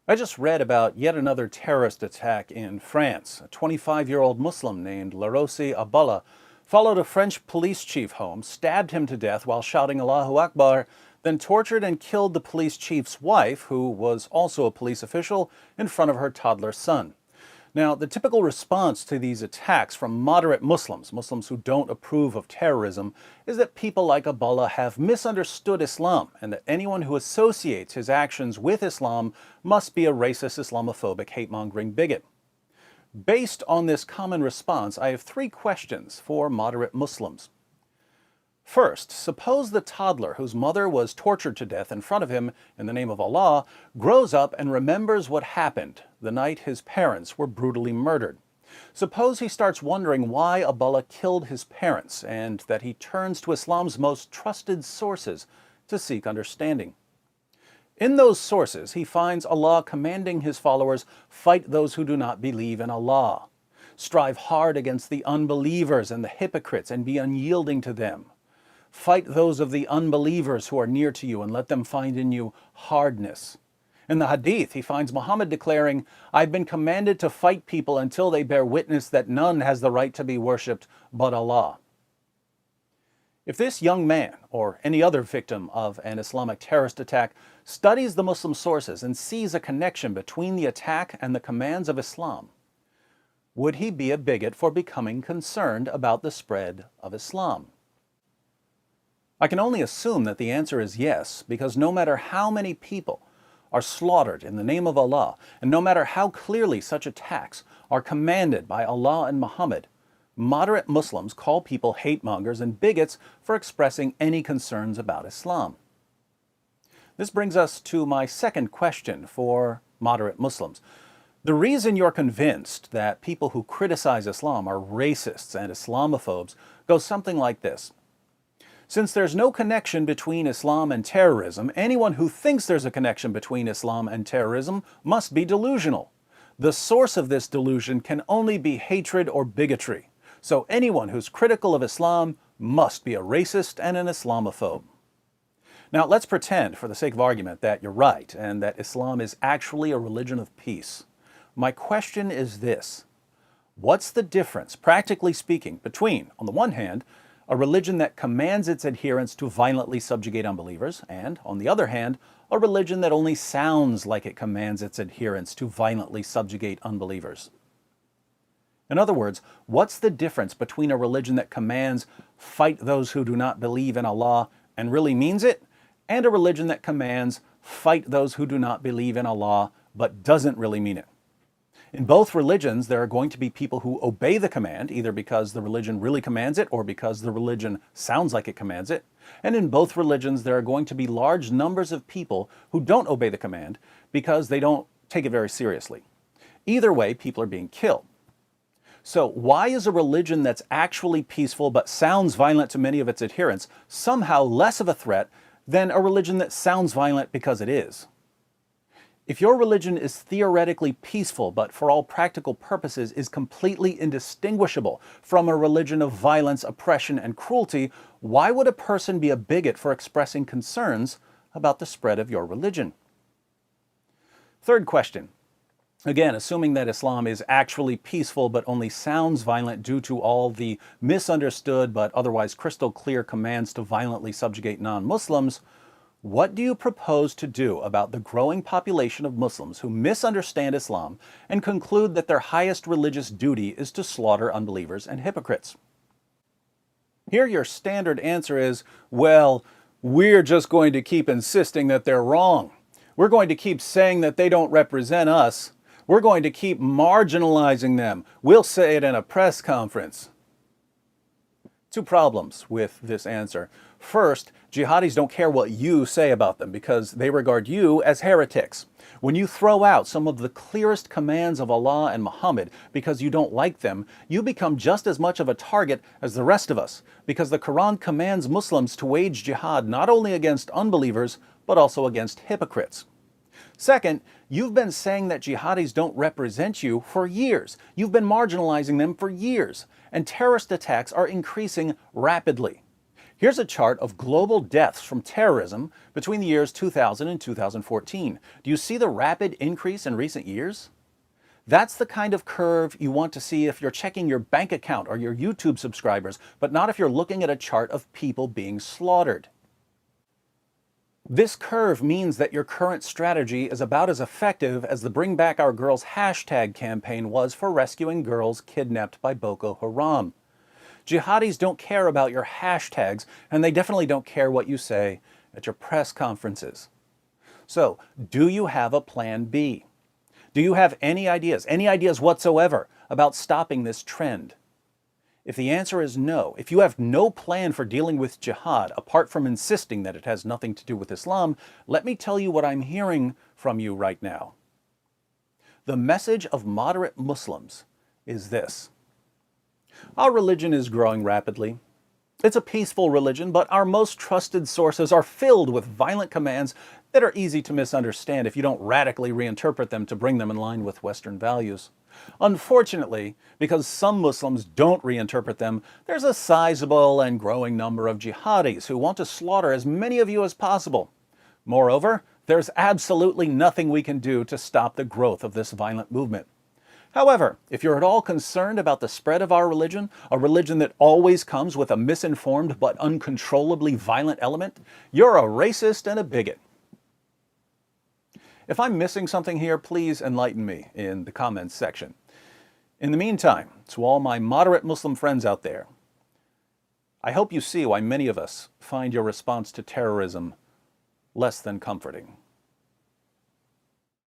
I just read about yet another terrorist attack in France. A 25-year-old Muslim named Larosi Abdallah followed a French police chief home, stabbed him to death while shouting Allahu Akbar, then tortured and killed the police chief's wife, who was also a police official, in front of her toddler son. Now, the typical response to these attacks from moderate Muslims, Muslims who don't approve of terrorism, is that people like Abdallah have misunderstood Islam and that anyone who associates his actions with Islam must be a racist, Islamophobic, hate-mongering bigot. Based on this common response, I have three questions for moderate Muslims. First, suppose the toddler whose mother was tortured to death in front of him in the name of Allah grows up and remembers what happened the night his parents were brutally murdered. Suppose he starts wondering why Abdallah killed his parents and that he turns to Islam's most trusted sources to seek understanding. In those sources, he finds Allah commanding his followers, fight those who do not believe in Allah. Strive hard against the unbelievers and the hypocrites and be unyielding to them. Fight those of the unbelievers who are near to you and let them find in you hardness. In the Hadith, he finds Muhammad declaring, I've been commanded to fight people until they bear witness that none has the right to be worshipped but Allah. If this young man, or any other victim of an Islamic terrorist attack, studies the Muslim sources and sees a connection between the attack and the commands of Islam, would he be a bigot for becoming concerned about the spread of Islam? I can only assume that the answer is yes, because no matter how many people are slaughtered in the name of Allah, and no matter how clearly such attacks are commanded by Allah and Muhammad, moderate Muslims call people hate-mongers and bigots for expressing any concerns about Islam. This brings us to my second question for moderate Muslims. The reason you're convinced that people who criticize Islam are racists and Islamophobes goes something like this. Since there's no connection between Islam and terrorism, anyone who thinks there's a connection between Islam and terrorism must be delusional. The source of this delusion can only be hatred or bigotry. So anyone who's critical of Islam must be a racist and an Islamophobe. Now let's pretend, for the sake of argument, that you're right and that Islam is actually a religion of peace. My question is this: what's the difference, practically speaking, between, on the one hand, a religion that commands its adherents to violently subjugate unbelievers, and, on the other hand, a religion that only sounds like it commands its adherents to violently subjugate unbelievers? In other words, what's the difference between a religion that commands, fight those who do not believe in Allah, and really means it, and a religion that commands, fight those who do not believe in Allah, but doesn't really mean it? In both religions, there are going to be people who obey the command, either because the religion really commands it or because the religion sounds like it commands it. And in both religions, there are going to be large numbers of people who don't obey the command because they don't take it very seriously. Either way, people are being killed. So why is a religion that's actually peaceful but sounds violent to many of its adherents somehow less of a threat than a religion that sounds violent because it is? If your religion is theoretically peaceful, but for all practical purposes is completely indistinguishable from a religion of violence, oppression, and cruelty, why would a person be a bigot for expressing concerns about the spread of your religion? Third question. Again, assuming that Islam is actually peaceful but only sounds violent due to all the misunderstood but otherwise crystal clear commands to violently subjugate non-Muslims, what do you propose to do about the growing population of Muslims who misunderstand Islam and conclude that their highest religious duty is to slaughter unbelievers and hypocrites? Here your standard answer is, well, we're just going to keep insisting that they're wrong. We're going to keep saying that they don't represent us. We're going to keep marginalizing them. We'll say it in a press conference. Two problems with this answer. First, jihadis don't care what you say about them because they regard you as heretics. When you throw out some of the clearest commands of Allah and Muhammad because you don't like them, you become just as much of a target as the rest of us, because the Quran commands Muslims to wage jihad not only against unbelievers, but also against hypocrites. Second, you've been saying that jihadis don't represent you for years. You've been marginalizing them for years, and terrorist attacks are increasing rapidly. Here's a chart of global deaths from terrorism between the years 2000 and 2014. Do you see the rapid increase in recent years? That's the kind of curve you want to see if you're checking your bank account or your YouTube subscribers, but not if you're looking at a chart of people being slaughtered. This curve means that your current strategy is about as effective as the Bring Back Our Girls hashtag campaign was for rescuing girls kidnapped by Boko Haram. Jihadis don't care about your hashtags, and they definitely don't care what you say at your press conferences. So, do you have a plan B? Do you have any ideas whatsoever about stopping this trend? If the answer is no, if you have no plan for dealing with jihad apart from insisting that it has nothing to do with Islam, let me tell you what I'm hearing from you right now. The message of moderate Muslims is this: our religion is growing rapidly. It's a peaceful religion, but our most trusted sources are filled with violent commands that are easy to misunderstand if you don't radically reinterpret them to bring them in line with Western values. Unfortunately, because some Muslims don't reinterpret them, there's a sizable and growing number of jihadis who want to slaughter as many of you as possible. Moreover, there's absolutely nothing we can do to stop the growth of this violent movement. However, if you're at all concerned about the spread of our religion, a religion that always comes with a misinformed but uncontrollably violent element, you're a racist and a bigot. If I'm missing something here, please enlighten me in the comments section. In the meantime, to all my moderate Muslim friends out there, I hope you see why many of us find your response to terrorism less than comforting.